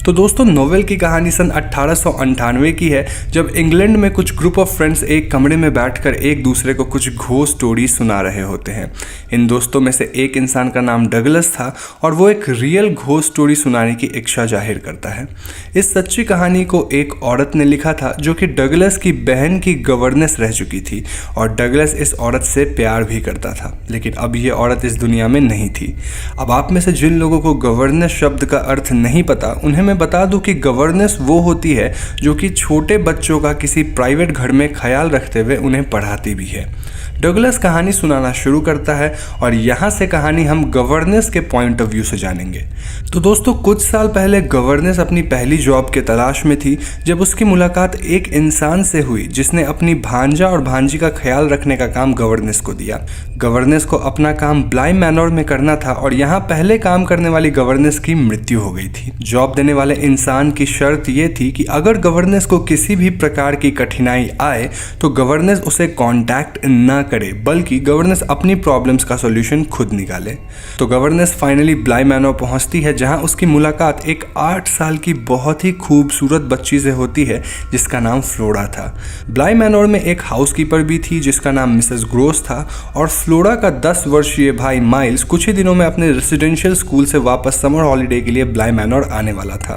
तो दोस्तों नोवेल की कहानी सन 1898 की है, जब इंग्लैंड में कुछ ग्रुप ऑफ फ्रेंड्स एक कमरे में बैठकर एक दूसरे को कुछ घोस्ट स्टोरी सुना रहे होते हैं। इन दोस्तों में से एक इंसान का नाम डगलस था और वो एक रियल घोस्ट स्टोरी सुनाने की इच्छा जाहिर करता है। इस सच्ची कहानी को एक औरत ने लिखा था जो कि डगलस की बहन की गवर्नेस रह चुकी थी और डगलस इस औरत से प्यार भी करता था, लेकिन अब ये औरत इस दुनिया में नहीं थी। अब आप में से जिन लोगों को गवर्नेस शब्द का अर्थ नहीं पता, उन्हें मैं बता दूं कि गवर्नेस वो होती है जो कि छोटे बच्चों का किसी प्राइवेट घर में ख्याल रखते हुए उन्हें पढ़ाती भी है। डगलस कहानी सुनाना शुरू करता है और यहाँ से कहानी हम गवर्नेस के पॉइंट ऑफ व्यू से जानेंगे। तो दोस्तों कुछ साल पहले गवर्नेस अपनी पहली जॉब के तलाश में थी जब उसकी मुलाकात एक इंसान से हुई जिसने अपनी भांजा और भांजी का ख्याल रखने का काम गवर्नेस को दिया। गवर्नेस को अपना काम ब्लाई मैनोर में करना था और यहाँ पहले काम करने वाली गवर्नेस की मृत्यु हो गई थी। जॉब देने वाले इंसान की शर्त ये थी कि अगर गवर्नेस को किसी भी प्रकार की कठिनाई आए तो गवर्नेस उसे कॉन्टैक्ट ना करे, बल्कि गवर्नेस अपनी प्रॉब्लम्स का सॉल्यूशन खुद निकाले। तो गवर्नेस फाइनली ब्लाई मैनोर पहुंचती है जहां उसकी मुलाकात एक 8 साल की बहुत ही खूबसूरत बच्ची से होती है जिसका नाम फ्लोरा था। ब्लाई मैनोर में एक हाउसकीपर भी थी जिसका नाम मिसेस ग्रोस था और फ्लोरा का 10 वर्षीय भाई माइल्स कुछ ही दिनों में अपने रेसिडेंशियल स्कूल से वापस समर हॉलीडे के लिए ब्लाई मैनोर आने वाला था।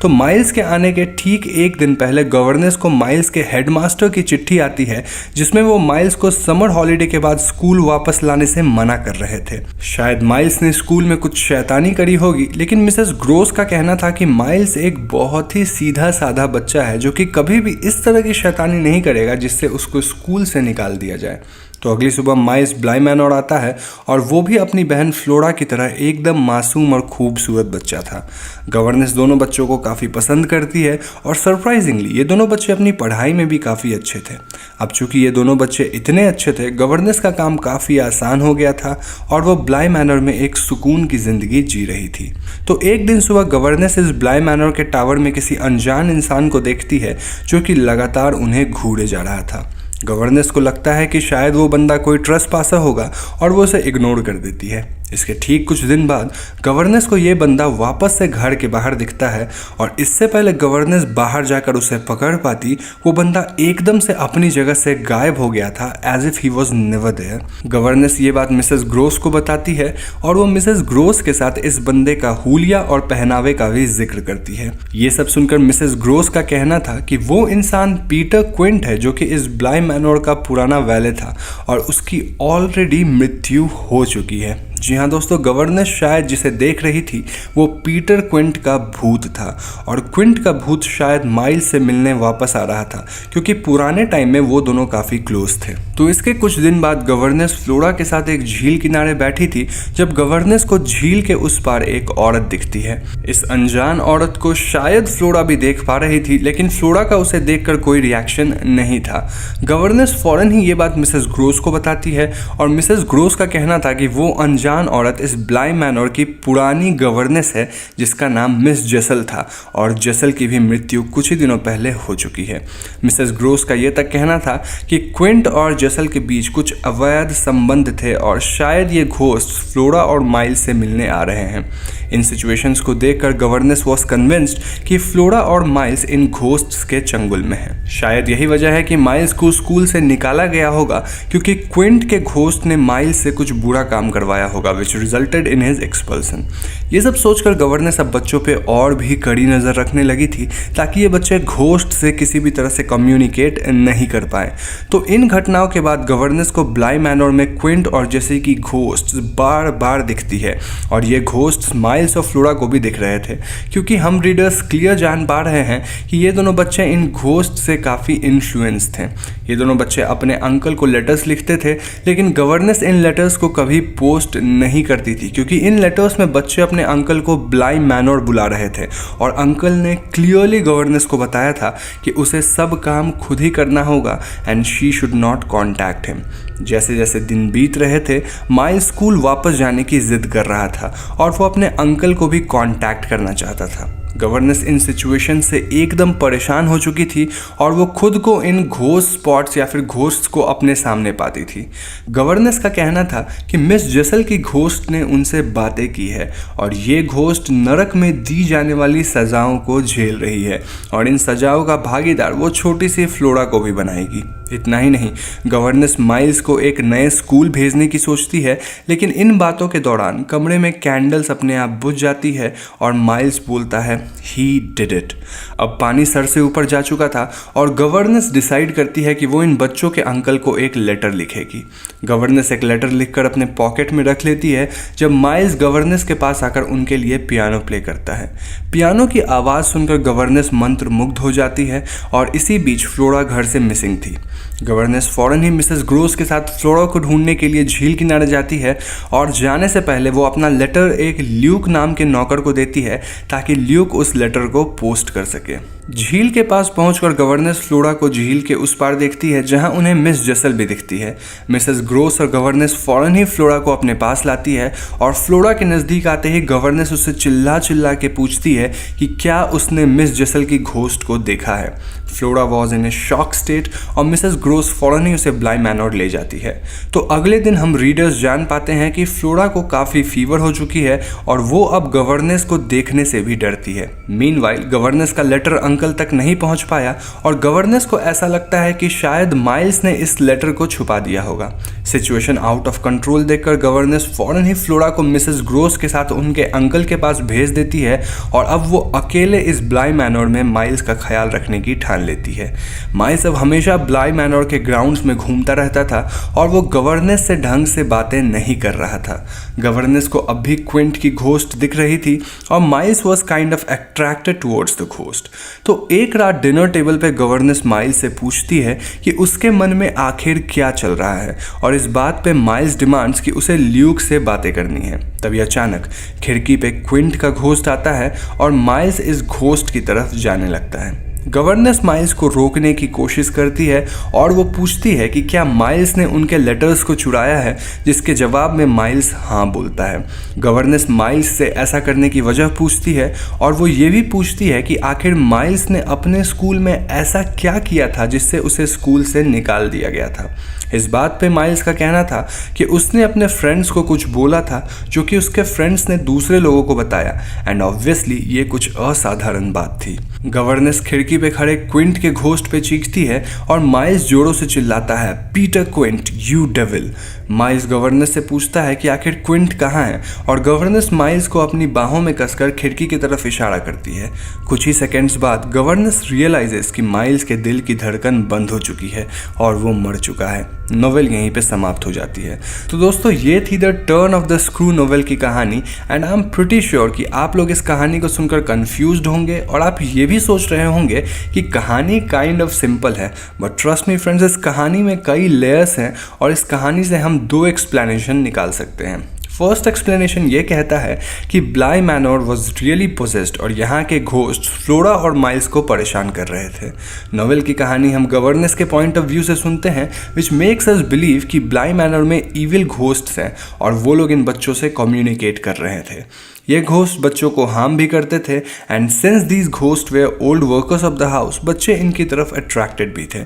तो माइल्स के आने के ठीक एक दिन पहले गवर्नेस को माइल्स के हेडमास्टर की चिट्ठी आती है जिसमें वो माइल्स को समर हॉलीडे के बाद स्कूल वापस लाने से मना कर रहे थे। शायद माइल्स ने स्कूल में कुछ शैतानी करी होगी, लेकिन मिसेस ग्रोस का कहना था कि माइल्स एक बहुत ही सीधा साधा बच्चा है जो कि कभी भी इस तरह की शैतानी नहीं करेगा जिससे उसको स्कूल से निकाल दिया जाए। तो अगली सुबह माइल्स ब्लाई मैनोर आता है और वो भी अपनी बहन फ्लोरा की तरह एकदम मासूम और खूबसूरत बच्चा था। गवर्नेस दोनों बच्चों को काफ़ी पसंद करती है और सरप्राइजिंगली ये दोनों बच्चे अपनी पढ़ाई में भी काफ़ी अच्छे थे। अब चूंकि ये दोनों बच्चे इतने अच्छे थे, गवर्नेस का काम काफ़ी आसान हो गया था और वो ब्लाई मैनोर में एक सुकून की ज़िंदगी जी रही थी। तो एक दिन सुबह गवर्नेस इस ब्लाई मैनोर के टावर में किसी अनजान इंसान को देखती है जो कि लगातार उन्हें घूरे जा रहा था। गवर्नेस को लगता है कि शायद वो बंदा कोई ट्रेसपासर होगा और वो उसे इग्नोर कर देती है। इसके ठीक कुछ दिन बाद गवर्नेस को ये बंदा वापस से घर के बाहर दिखता है और इससे पहले गवर्नेस बाहर जाकर उसे पकड़ पाती, वो बंदा एकदम से अपनी जगह से गायब हो गया था, as if he was never there. Governess ये बात मिसेस ग्रोस को बताती है और वो मिसेस ग्रोस के साथ इस बंदे का हुलिया और पहनावे का भी जिक्र करती है। ये सब सुनकर मिसेस ग्रोस का कहना था कि वो इंसान पीटर क्विंट है जो कि इस ब्लाई मैनोर का पुराना वैले था और उसकी ऑलरेडी मृत्यु हो चुकी है। जी हाँ दोस्तों, गवर्नेस शायद जिसे देख रही थी वो पीटर क्विंट का भूत था और क्विंट का भूत शायद माइल्स से मिलने वापस आ रहा था क्योंकि पुराने टाइम में वो दोनों काफ़ी क्लोज थे। तो इसके कुछ दिन बाद गवर्नेस फ्लोरा के साथ एक झील किनारे बैठी थी जब गवर्नेस को झील के उस पार एक औरत दिखती है। इस अनजान औरत को शायद फ्लोरा भी देख पा रही थी, लेकिन फ्लोरा का उसे देखकर कोई रिएक्शन नहीं था। गवर्नेस फौरन ही ये बात मिसेस ग्रोस को बताती है और मिसेस ग्रोस का कहना था कि वो अनजान औरत इस ब्लाई मैनोर की पुरानी गवर्नेस है जिसका नाम मिस जेसल था और जेसल की भी मृत्यु कुछ ही दिनों पहले हो चुकी है। मिसेस ग्रोस का यह तक कहना था कि क्विंट और जेसल के बीच कुछ अवैध संबंध थे और शायद ये घोस्ट फ्लोरा और माइल्स से मिलने आ रहे हैं। इन सिचुएशंस को देखकर गवर्नेस वॉज कन्विंस्ड कि फ्लोरा और माइल्स इन घोस्ट्स के चंगुल में हैं। शायद यही वजह है कि माइल्स को स्कूल से निकाला गया होगा क्योंकि क्विंट के घोस्ट ने माइल्स से कुछ बुरा काम करवाया होगा, विच रिजल्टेड इन हिज एक्सपल्सन। ये सब सोचकर गवर्नेस अब बच्चों पे और भी कड़ी नज़र रखने लगी थी ताकि ये बच्चे घोस्ट से किसी भी तरह से कम्युनिकेट नहीं कर पाए। तो इन घटनाओं के बाद गवर्नेस को ब्लाई मैनोर में क्विंट और जेसी की घोस्ट बार बार दिखती है और ये घोस्ट माइल्स और फ्लोरा को भी दिख रहे थे क्योंकि हम रीडर्स क्लियर जान पा रहे हैं कि ये दोनों बच्चे इन घोस्ट से काफ़ी इन्फ्लुएंस थे। ये दोनों बच्चे अपने अंकल को लेटर्स लिखते थे, लेकिन गवर्नेस इन लेटर्स को कभी पोस्ट नहीं करती थी क्योंकि इन लेटर्स में बच्चे अपने अंकल को ब्लाई मैनोर बुला रहे थे और अंकल ने क्लियरली गवर्नेस को बताया था कि उसे सब काम खुद ही करना होगा and she should not contact him. जैसे जैसे दिन बीत रहे थे, माइल्स स्कूल वापस जाने की जिद कर रहा था और वो अपने अंकल को भी कांटेक्ट करना चाहता था। गवर्नेस इन सिचुएशन से एकदम परेशान हो चुकी थी और वो खुद को इन घोस्ट स्पॉट्स या फिर घोस्ट्स को अपने सामने पाती थी। गवर्नेस का कहना था कि मिस जेसल की घोस्ट ने उनसे बातें की है और ये घोस्ट नरक में दी जाने वाली सजाओं को झेल रही है और इन सजाओं का भागीदार वो छोटी सी फ्लोरा को भी बनाएगी। इतना ही नहीं, गवर्नेस माइल्स को एक नए स्कूल भेजने की सोचती है, लेकिन इन बातों के दौरान कमरे में कैंडल्स अपने आप बुझ जाती है और माइल्स बोलता है ही डिड इट। अब पानी सर से ऊपर जा चुका था और गवर्नेस डिसाइड करती है कि वो इन बच्चों के अंकल को एक लेटर लिखेगी। गवर्नेस एक लेटर लिखकर अपने पॉकेट में रख लेती है जब माइल्स गवर्नेस के पास आकर उनके लिए पियानो प्ले करता है। पियानो की आवाज़ सुनकर गवर्नेस मंत्र मुग्ध हो जाती है और इसी बीच फ्लोरा घर से मिसिंग थी। गवर्नेस फौरन ही मिसेस ग्रोस के साथ फ्लोरा को ढूंढने के लिए झील किनारे जाती है और जाने से पहले वो अपना लेटर एक ल्यूक नाम के नौकर को देती है ताकि ल्यूक उस लेटर को पोस्ट कर सके। झील के पास पहुंचकर गवर्नेस फ्लोरा को झील के उस पार देखती है जहां उन्हें मिस जेसल भी दिखती है। मिसेस ग्रोस और गवर्नेस फौरन ही फ्लोरा को अपने पास लाती है और फ्लोरा के नज़दीक आते ही गवर्नेस उससे चिल्ला चिल्ला के पूछती है कि क्या उसने मिस जेसल की घोस्ट को देखा है। Flora was in A shock state और मिसेस ग्रोस फौरन ही उसे ब्लाई मैनोर ले जाती है। तो अगले दिन हम रीडर्स जान पाते हैं कि फ्लोरा को काफ़ी फीवर हो चुकी है और वो अब गवर्नेस को देखने से भी डरती है। मीनवाइल गवर्नेस का लेटर अंकल तक नहीं पहुंच पाया और गवर्नेस को ऐसा लगता है कि शायद माइल्स ने इस लेटर को छुपा दिया होगा। सिचुएशन आउट ऑफ कंट्रोल देखकर गवर्नेस फौरन ही फ्लोरा को मिसेस ग्रोस के साथ उनके अंकल के पास भेज देती है और अब वो अकेले इस ब्लाई मैनोर में माइल्स का ख्याल रखने की ठान लेती है। माइल्स अब हमेशा ब्लाई मैनोर के ग्राउंड्स में घूमता रहता था और वो गवर्नेस से ढंग से बातें नहीं कर रहा था। गवर्नेस को अब भी क्विंट की घोस्ट दिख रही थी और miles was kind of attracted towards the ghost. तो एक रात डिनर टेबल पे गवर्नेस माइल्स से पूछती है कि उसके मन में आखिर क्या चल रहा है और इस बात पे माइल्स डिमांड्स कि उसे ल्यूक से बातें करनी है। तभी अचानक खिड़की पे क्विंट का घोस्ट आता है और माइल्स इस घोस्ट की तरफ जाने लगता है। गवर्नेस माइल्स को रोकने की कोशिश करती है और वो पूछती है कि क्या माइल्स ने उनके लेटर्स को चुराया है, जिसके जवाब में माइल्स हाँ बोलता है। गवर्नेस माइल्स से ऐसा करने की वजह पूछती है और वो ये भी पूछती है कि आखिर माइल्स ने अपने स्कूल में ऐसा क्या किया था जिससे उसे स्कूल से निकाल दिया गया था। इस बात पे माइल्स का कहना था कि उसने अपने फ्रेंड्स को कुछ बोला था जो कि उसके फ्रेंड्स ने दूसरे लोगों को बताया एंड ऑब्वियसली ये कुछ असाधारण बात थी। गवर्नेस खिड़की पे खड़े क्विंट के घोस्ट पे चीखती है और माइल्स जोरों से चिल्लाता है Peter Quint you devil. Miles governance से पूछता है कि आखिर क्विंट कहाँ है और गवर्नेस माइल्स को अपनी बाहों में कसकर खिड़की की तरफ इशारा करती है। कुछ ही सेकेंड्स बाद गवर्नेस रियलाइजेस कि माइल्स के दिल की धड़कन बंद हो चुकी है और वो मर चुका है। नोवेल यहीं पे समाप्त हो जाती है। तो दोस्तों ये थी the turn off the screw novel की कहानी and I am pretty sure कि आप लोग इस कहानी को सुनकर कंफ्यूज्ड होंगे और आप ये भी सोच रहे होंगे कि कहानी काइंड ऑफ सिंपल है, बट ट्रस्ट मी फ्रेंड्स, इस कहानी में कई लेयर्स हैं और इस कहानी से हम दो एक्सप्लेनेशन निकाल सकते हैं। फर्स्ट एक्सप्लेनेशन ये कहता है कि ब्लाई मैनोर वॉज रियली पोजेस्ड और यहाँ के घोस्ट फ्लोरा और माइल्स को परेशान कर रहे थे। नोवेल की कहानी हम गवर्नेस के पॉइंट ऑफ व्यू से सुनते हैं विच मेक्स अस बिलीव कि ब्लाई मैनोर में इविल घोस्ट्स हैं और वो लोग इन बच्चों से कम्युनिकेट कर रहे थे। ये घोस्ट बच्चों को हार्म भी करते थे and since these ghost were old workers of the house, बच्चे इनकी तरफ अट्रैक्टेड भी थे।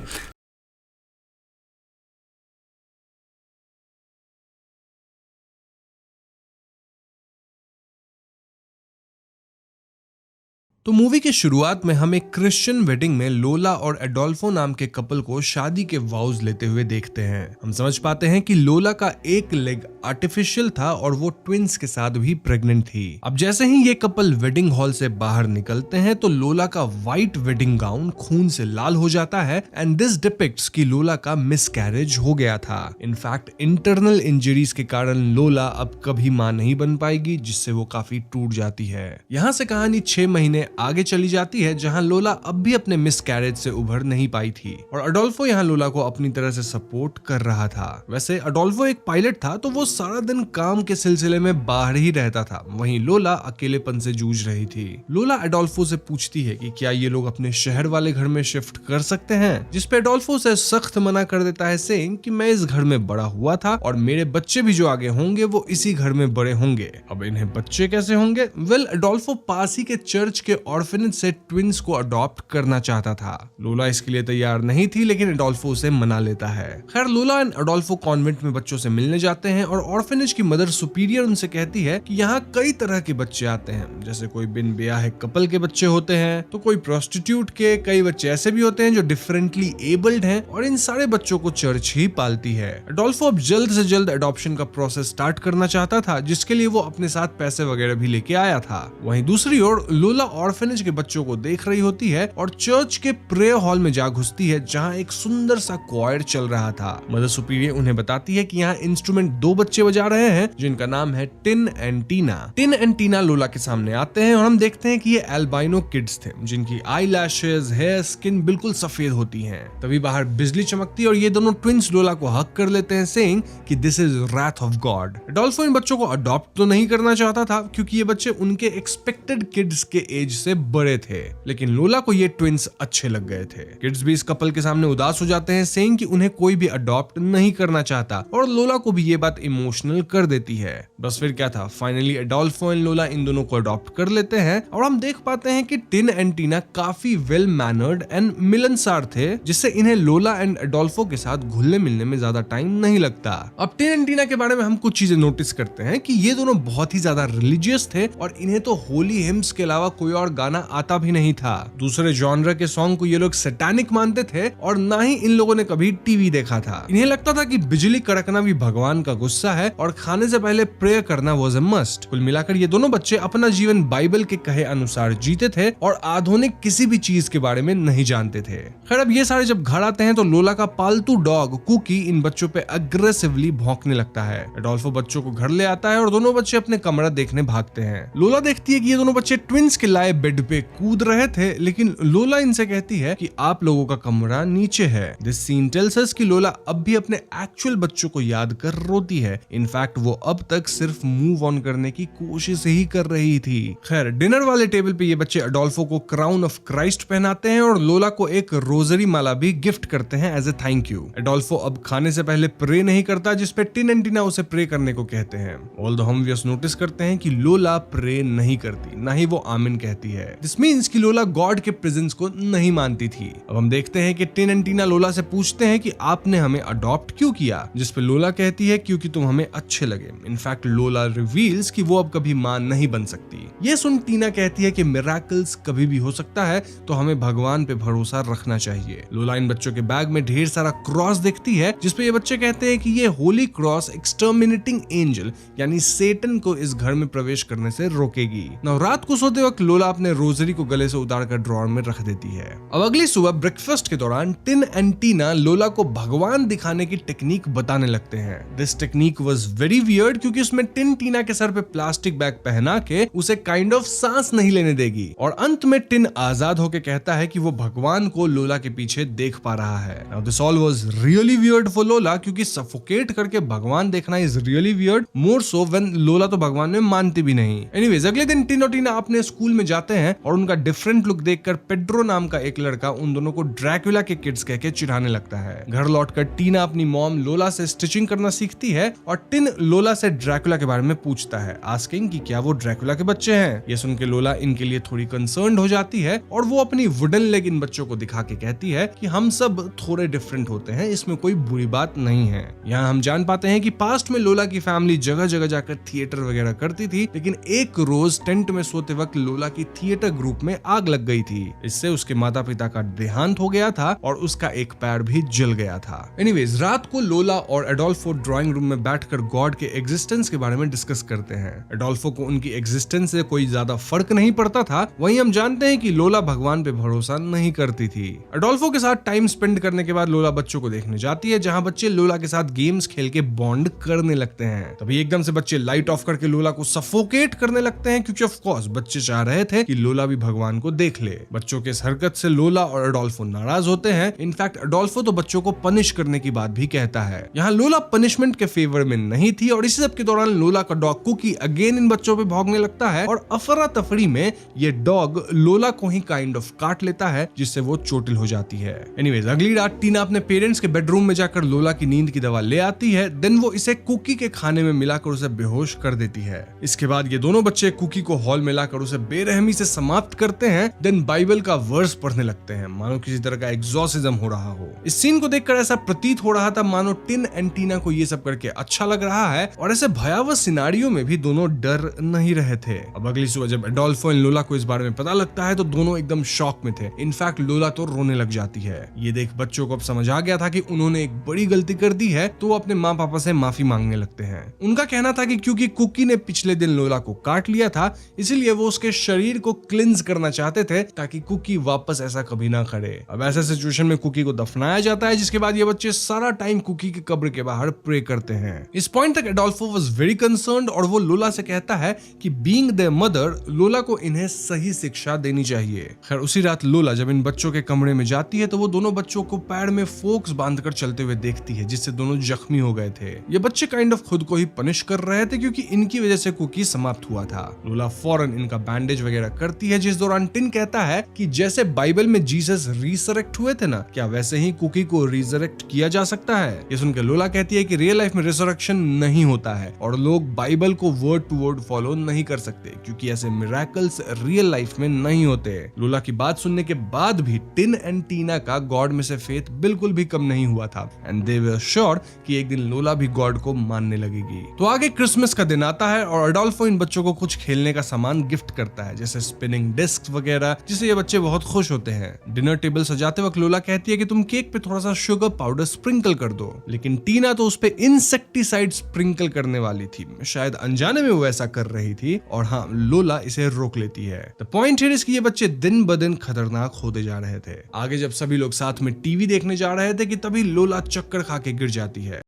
तो मूवी के शुरुआत में हम एक क्रिश्चियन वेडिंग में लोला और एडोल्फो नाम के कपल को शादी के वाउज लेते हुए देखते हैं। हम समझ पाते हैं कि लोला का एक लेग आर्टिफिशियल था और वो ट्विंस के साथ भी प्रेग्नेंट थी। अब जैसे ही ये कपल वेडिंग हॉल से बाहर निकलते हैं तो लोला का व्हाइट वेडिंग गाउन खून से लाल हो जाता है एंड दिस डिपिक्ट्स कि लोला का मिसकैरेज हो गया था। इनफैक्ट इंटरनल इंजरीज के कारण लोला अब कभी मां नहीं बन पाएगी, जिससे वो काफी टूट जाती है। यहाँ से कहानी 6 महीने आगे चली जाती है जहां लोला अब भी अपने मिसकैरेज से उभर नहीं पाई थी और अडोल्फो यहाँ लोला को अपनी तरह से सपोर्ट कर रहा था। वैसे अडोल्फो एक पायलट था तो वो सारा दिन काम के सिलसिले में बाहर ही रहता था, वहीं लोला अकेलेपन से जूझ रही थी। लोला अडोल्फो से पूछती है कि क्या ये लोग अपने शहर वाले घर में शिफ्ट कर सकते हैं, जिसपे अडोल्फो से सख्त मना कर देता है सेइंग कि मैं इस घर में बड़ा हुआ था और मेरे बच्चे भी जो आगे होंगे वो इसी घर में बड़े होंगे। अब इन्हें बच्चे कैसे होंगे? वेल, अडोल्फो पास ही के चर्च के ऑर्फनेज से ट्विंस को अडॉप्ट करना चाहता था। लोला इसके लिए तैयार नहीं थी, लेकिन एडोल्फो उसे मना लेता है। खैर, लोला एंड एडोल्फो कॉन्वेंट में बच्चों से मिलने जाते हैं और ऑर्फनेज की मदर सुपीरियर उनसे कहती है कि यहाँ कई तरह के बच्चे आते हैं, जैसे कोई बिन ब्याह कपल के बच्चे होते हैं, तो कोई प्रोस्टिट्यूट के, कई बच्चे ऐसे भी होते हैं जो डिफरेंटली एबल्ड हैं, और इन सारे बच्चों को चर्च ही पालती है। एडोल्फो अब जल्द से जल्द एडॉप्शन का प्रोसेस स्टार्ट करना चाहता था, जिसके लिए वो अपने साथ पैसे वगैरह भी लेके आया था। वहीं दूसरी ओर लोला ऑर्फनेज के बच्चों को देख रही होती है और चर्च के प्रेयर हॉल में जा घुसती है, जहां एक सुंदर सा क्वायर चल रहा था। मदर सुपीरियर उन्हें बताती है कि यहाँ इंस्ट्रूमेंट 2 बच्चे बजा रहे हैं, जिनका नाम है Tin and Tina. Tin and Tina Lola के सामने आते हैं और हम देखते हैं कि ये एल्बाइनो किड्स थे, जिनकी आई लैशेज, हेयर, स्किन बिल्कुल सफेद होती है। तभी बाहर बिजली चमकती और ये दोनों ट्विंस लोला को हक कर लेते हैं, सेइंग कि this is wrath of God. Adolfo इन बच्चों को अडॉप्ट तो नहीं करना चाहता था, क्योंकि ये बच्चे उनके एक्सपेक्टेड किड्स के एज से बड़े थे, लेकिन लोला को ये ट्विंस अच्छे लग गए थे। किड्स भी इस कपल के सामने उदास हो जाते हैं, सेइंग कि उन्हें कोई भी अडॉप्ट नहीं करना चाहता, और लोला को भी ये बात इमोशनल कर देती है। बस फिर क्या था, फाइनली एडोल्फो एंड लोला इन दोनों को अडॉप्ट कर लेते हैं, और हम देख पाते हैं कि टिन एंड टीना काफी वेल मैनर्ड एंड मिलनसार थे, जिससे इन्हें लोला एंड एडोल्फो के साथ घुलने मिलने में ज्यादा टाइम नहीं लगता। अब टिन एंड टीना के बारे में हम कुछ चीजें नोटिस करते हैं कि ये दोनों बहुत ही ज्यादा रिलीजियस थे, और इन्हें तो होली हिम्स के अलावा कोई और गाना आता भी नहीं था। दूसरे जॉनर के सॉन्ग को ये लोग सैटानिक मानते थे, और ना ही इन लोगों ने कभी टीवी देखा था। इन्हें लगता था कि बिजली कड़कना भी भगवान का गुस्सा है, और खाने से पहले प्रेयर करना वाज अ मस्ट। कुल मिलाकर ये दोनों बच्चे अपना जीवन बाइबल के कहे अनुसार जीते थे, और आधुनिक किसी भी चीज के बारे में नहीं जानते थे। खैर, अब ये सारे जब घर आते हैं तो लोला का पालतू डॉग कुकी इन बच्चों पे अग्रेसिवली भौंकने लगता है। एडोल्फो बच्चों को घर ले आता है और दोनों बच्चे अपने कमरा देखने भागते हैं। लोला देखती है कि ये दोनों बच्चे ट्विंस के लाए बेड पे कूद रहे थे, लेकिन लोला इनसे कहती है कि आप लोगों का कमरा नीचे है। दिस सीन टेल्स अस कि लोला अब भी अपने एक्चुअल बच्चों को याद कर रोती है। इनफैक्ट वो अब तक सिर्फ मूव ऑन करने की कोशिश ही कर रही थी। खैर, डिनर वाले टेबल पे ये बच्चे एडोल्फो को क्राउन ऑफ क्राइस्ट पहनाते हैं और लोला को एक रोजरी माला भी गिफ्ट करते हैं as a thank you. Adolfo अब खाने से पहले प्रे नहीं करता, जिसपे टिन एंड टीना उसे प्रे करने को कहते हैं। ऑल्दो हम नोटिस करते हैं कि लोला प्रे नहीं करती, ना ही वो आमीन कहती है। दिस मींस कि लोला गॉड के प्रेजेंस को नहीं मानती थी। अब हम देखते हैं कि टिन एंड टीना लोला से पूछते हैं कि आपने हमें अडॉप्ट क्यों किया, जिसपे लोला कहती है क्योंकि तुम हमें अच्छे लगे। इनफैक्ट लोला रिवील्स कि वो अब कभी मां नहीं बन सकती। ये सुन टीना कहती है कि मिरेकल्स कभी भी हो सकता है, तो हमें भगवान पे भरोसा रखना चाहिए। लोला इन बच्चों के बैग में ढेर सारा क्रॉस देखती है, जिसपे ये बच्चे कहते हैं कि ये होली क्रॉस एक्सटर्मिनेटिंग एंजल यानी सेटन को इस घर में प्रवेश करने से रोकेगी। नौ रात को सोते वक्त लोला अपने रोजरी को गले से उतार कर ड्रॉर में रख देती है। अब अगली सुबह ब्रेकफास्ट के दौरान टिन एंड टीना लोला को भगवान दिखाने की टेक्निक बताने लगते हैं। This technique was very weird, क्योंकि उसमें टिन टीना के सर पे प्लास्टिक बैग पहना के उसे काइंड ऑफ सांस नहीं लेने देगी, और अंत में टिन आजाद होकर कहता है कि वो भगवान को लोला के पीछे देख पा रहा है। Now this all was really weird for लोला, क्योंकि सफोकेट करके भगवान देखना is really weird, more so when लोला तो भगवान में मानती भी नहीं। एनीवेज, अगले दिन टिन और टीना अपने स्कूल में जाते हैं, और उनका डिफरेंट लुक देखकर पेड्रो नाम का एक लड़का उन दोनों को ड्रैकुला के किड्स कह के चिढ़ाने लगता है। घर लौटकर टीना अपनी मॉम लोला से स्टिचिंग करना सीखती है, और टिन लोला से ड्रैकुला के बारे में पूछता है, आस्किंग कि क्या वो ड्रैकुला के बच्चे हैं। ये सुन के लोला इनके लिए थोड़ी कंसर्न्ड हो जाती है, और वो अपनी वुडन लेग इन बच्चों को दिखा के कहती है कि हम सब थोड़े डिफरेंट होते हैं, इसमें कोई बुरी बात नहीं है। यहाँ हम जान पाते हैं कि पास्ट में लोला की फैमिली जगह जगह जाकर थिएटर वगैरह करती थी, लेकिन एक रोज टेंट में सोते वक्त लोला की थिएटर ग्रुप में आग लग गई थी। इससे उसके माता पिता का देहांत हो गया था, और उसका एक पैर भी जल गया था। एनीवेज, रात को लोला और एडोल्फो ड्राइंग रूम में बैठकर गॉड के एग्जिस्टेंस के बारे में डिस्कस करते हैं। एडोल्फो को उनकी एग्जिस्टेंस से कोई ज्यादा फर्क नहीं पड़ता था। वहीं हम जानते हैं कि लोला भगवान पे भरोसा नहीं करती थी। एडोल्फो के साथ टाइम स्पेंड करने के बाद लोला बच्चों को देखने जाती है, जहां बच्चे लोला के साथ गेम्स खेल के बॉन्ड करने लगते हैं। तभी एकदम से बच्चे लाइट ऑफ करके लोला को सफोकेट करने लगते हैं, क्योंकि ऑफ कोर्स बच्चे चाह रहे थे कि लोला भी भगवान को देख ले। बच्चों के इस हरकत से लोला और एडोल्फो नाराज होते हैं। इनफैक्ट एडोल्फो तो बच्चों को पनिश करने की बात भी कहता है। यहाँ लोला पनिशमेंट के फेवर में नहीं थी, और इसी सब के दौरान लोला का डॉग कुकी अगेन इन बच्चों पे भौंकने लगता है, और अफरा तफरी में ये डॉग लोला को ही काइंड ऑफ काट लेता है, जिससे वो चोटिल हो जाती है। एनीवेज, अगली रात टीना अपने पेरेंट्स के बेडरूम में जाकर लोला की नींद की दवा ले आती है। देन वो इसे कुकी के खाने में मिलाकर उसे बेहोश कर देती है। इसके बाद ये दोनों बच्चे कुकी को हॉल में लाकर उसे बेरहमी इसे समाप्त करते हैं, देन बाइबल का वर्स पढ़ने लगते हैं, मानो किसी तरह का एग्जॉर्सिज्म हो रहा हो। इस सीन को देखकर ऐसा प्रतीत हो रहा था मानो टिन एंड टीना को ये सब करके अच्छा लग रहा है, और ऐसे भयावह सिनारियों में भी दोनों डर नहीं रहे थे। अब अगली सुबह जब एडोल्फो एंड लोला को इस बारे में पता लगता है तो दोनों एकदम शॉक में थे। इनफैक्ट लोला तो रोने लग जाती है। ये देख बच्चों को अब समझ आ गया था कि उन्होंने एक बड़ी गलती कर दी है, तो वो अपने माँ पापा से माफी मांगने लगते हैं। उनका कहना था कि क्योंकि कुकी ने पिछले दिन लोला को काट लिया था, इसीलिए वो उसके शरीर को क्लिंज करना चाहते थे ताकि कुकी वापस ऐसा कभी ना करे। अब ऐसे सिचुएशन में कुकी को दफनाया जाता है, जिसके बाद ये बच्चे सारा टाइम कुकी की कब्र के बाहर प्रे करते हैं। इस पॉइंट तक एडोल्फो वाज वेरी कंसर्न्ड और वो लोला से कहता है कि बीइंग देयर मदर, लोला को इन्हें सही शिक्षा देनी चाहिए। खैर उसी रात लोला जब इन बच्चों के कमरे में जाती है तो वो दोनों बच्चों को पैर में फोक्स बांधकर चलते हुए देखती है, जिससे दोनों जख्मी हो गए थे। ये बच्चे काइंड ऑफ खुद को ही पनिश कर रहे थे क्योंकि इनकी वजह से कुकी समाप्त हुआ था। लोला फौरन इनका बैंडेज वगैरह करती है, जिस दौरान टिन कहता है कि जैसे बाइबल में जीसस रिसरेक्ट हुए थे ना, क्या वैसे ही कुकी को रिसरेक्ट किया जा सकता है। ये सुनकर लोला कहती है कि रियल लाइफ में रिसरेक्शन नहीं होता है और लोग बाइबल को वर्ड टू वर्ड फॉलो नहीं कर सकते, क्योंकि ऐसे मिरेकल्स रियल लाइफ में नहीं होते। लोला की बात सुनने के बाद भी टिन एंड टीना का गॉड में से फेथ बिल्कुल भी कम नहीं हुआ था, एंड दे वर श्योर कि एक दिन लोला भी गॉड को मानने लगेगी। तो आगे क्रिसमस का दिन आता है और एडोल्फो इन बच्चों को कुछ खेलने का सामान गिफ्ट करता है, जैसे स्पिनिंग डिस्क वगैरह, जिससे ये बच्चे बहुत खुश होते हैं। डिनर टेबल सजाते वक्त लोला कहती है कि तुम केक पे थोड़ा सा शुगर पाउडर स्प्रिंकल कर दो, लेकिन टीना तो उस पे इंसेक्टिसाइड स्प्रिंकल करने वाली थी। शायद अनजाने में वो ऐसा कर रही थी और हाँ, लोला इसे रोक लेती है। द पॉइंट हियर इज कि ये बच्चे दिन ब दिन खतरनाक होते जा रहे थे। आगे जब सभी लोग साथ में टीवी देखने जा रहे थे कि तभी लोला चक्कर खा के गिर जाती है।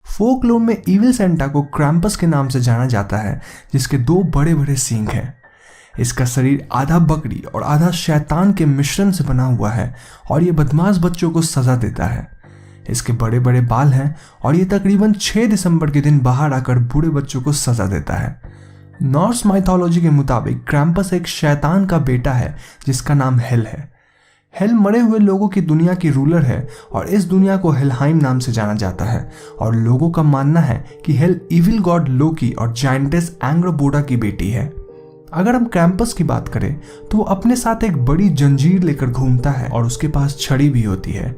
फोकलोर में इविल सेंटा को क्रैम्पस के नाम से जाना जाता है, जिसके दो बड़े बड़े सींग हैं। इसका शरीर आधा बकरी और आधा शैतान के मिश्रण से बना हुआ है और ये बदमाश बच्चों को सजा देता है। इसके बड़े बड़े बाल हैं और ये तकरीबन 6 दिसंबर के दिन बाहर आकर बूढ़े बच्चों को सजा देता है। नॉर्स माइथोलॉजी के मुताबिक क्रैम्पस एक शैतान का बेटा है जिसका नाम हेल है। हेल मरे हुए लोगों की दुनिया की रूलर है और इस दुनिया को हेलहाइम नाम से जाना जाता है, और लोगों का मानना है कि हेल इविल गॉड लोकी और जायंटेस एंग्रोबोडा की बेटी है। अगर हम क्रैम्पस की बात करें तो वो अपने साथ एक बड़ी जंजीर लेकर घूमता है और उसके पास छड़ी भी होती है।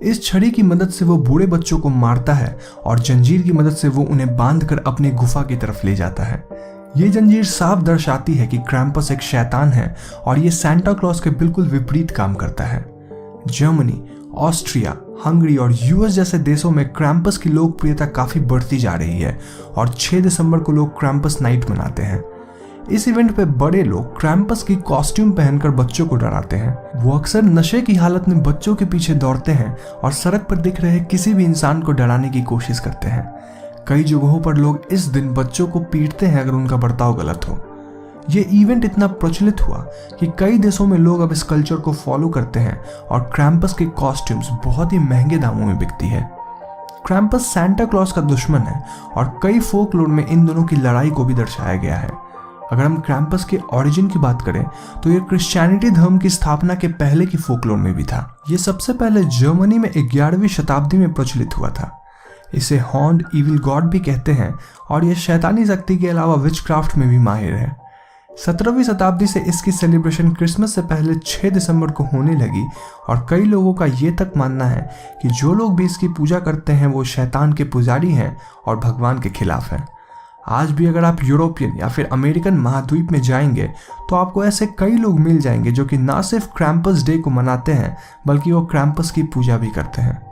इस छड़ी की मदद से वो बूढ़े बच्चों को मारता है और जंजीर की मदद से वो उन्हें बांधकर अपनी गुफा की तरफ ले जाता है। ये जंजीर साफ दर्शाती है कि क्रैम्पस एक शैतान है और ये सांता क्लॉज के बिल्कुल विपरीत काम करता है। जर्मनी, ऑस्ट्रिया, हंगरी और यूएस जैसे देशों में क्रैम्पस की लोकप्रियता काफी बढ़ती जा रही है और 6 दिसंबर को लोग क्रैम्पस नाइट मनाते हैं। इस इवेंट पे बड़े लोग क्रैम्पस की कॉस्ट्यूम पहनकर बच्चों को डराते हैं। वो अक्सर नशे की हालत में बच्चों के पीछे दौड़ते हैं और सड़क पर दिख रहे किसी भी इंसान को डराने की कोशिश करते हैं। कई जगहों पर लोग इस दिन बच्चों को पीटते हैं अगर उनका बर्ताव गलत हो। ये इवेंट इतना प्रचलित हुआ कि कई देशों में लोग अब इस कल्चर को फॉलो करते हैं और क्रैम्पस के कॉस्ट्यूम्स बहुत ही महंगे दामों में बिकती है। क्रैम्पस सांता क्लॉज का दुश्मन है और कई फोकलोर में इन दोनों की लड़ाई को भी दर्शाया गया है। अगर हम क्रैम्पस के ओरिजिन की बात करें तो ये क्रिश्चियनिटी धर्म की स्थापना के पहले की फोकलोर में भी था। ये सबसे पहले जर्मनी में 11वीं शताब्दी में प्रचलित हुआ था। इसे हॉर्न्ड इविल गॉड भी कहते हैं और ये शैतानी शक्ति के अलावा विचक्राफ्ट में भी माहिर है। 17वीं शताब्दी से इसकी सेलिब्रेशन क्रिसमस से पहले 6 दिसंबर को होने लगी और कई लोगों का ये तक मानना है कि जो लोग भी इसकी पूजा करते हैं वो शैतान के पुजारी हैं और भगवान के खिलाफ हैं। आज भी अगर आप यूरोपियन या फिर अमेरिकन महाद्वीप में जाएंगे तो आपको ऐसे कई लोग मिल जाएंगे जो कि ना सिर्फ क्रैम्पस डे को मनाते हैं बल्कि वो क्रैम्पस की पूजा भी करते हैं।